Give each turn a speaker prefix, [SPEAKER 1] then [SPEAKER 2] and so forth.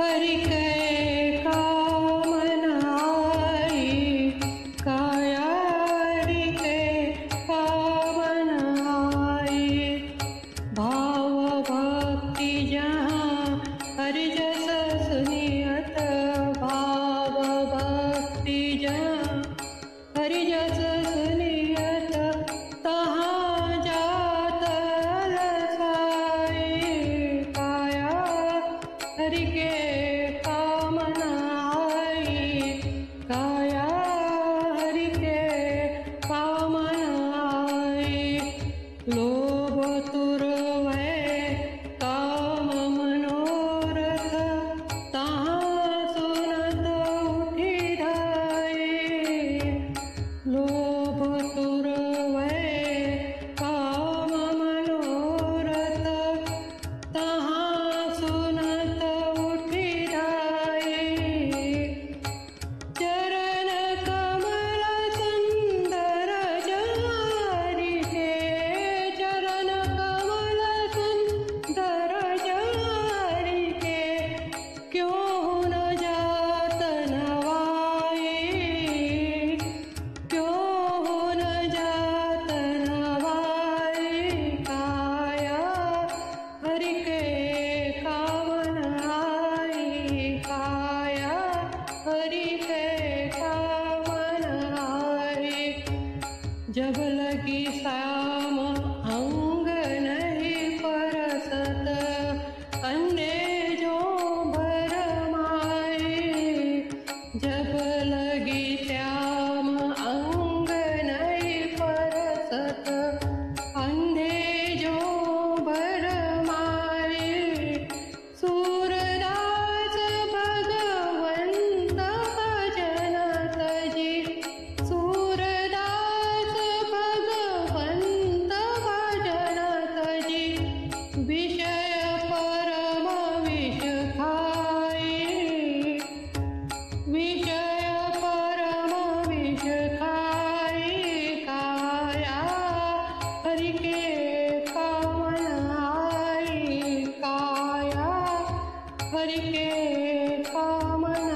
[SPEAKER 1] हरि के कामन आई, काया हरि के कामन आई। भाव भक्ति जहाँ हरि जस सुनियत, भाव भक्ति जहाँ हरि जस सुनियत, तहाँ जात रसाई। काया हरि के कामन आई, काया हरि के कामन आई। लोभ तुरवै काम मनोरथ, तहाँ सुनत उठी धाई। लोभ तुरवै काम मनोरथ, तहाँ सुनत उठी धाई। चरण कमल सुंदर जारी के, चरण कमल सुंदर जारी के, क्यों न जात नवाई, क्यों न जात नवाई। काया हरि के कामन आई, काया हरि के कामन आई। जब लगी शाम अंग नहीं परसत, अन्य जो भरमाई। जब लगी श्याम अंग नहीं परसत, अन्य जो भरमाई। सूरदास भगवंत भजन तजी, सूरदास भगवंत भजन तजी। विषय परम विष खाई, विषय परम विष खाई। काया हरि के कामन आई, काया हरि के कामन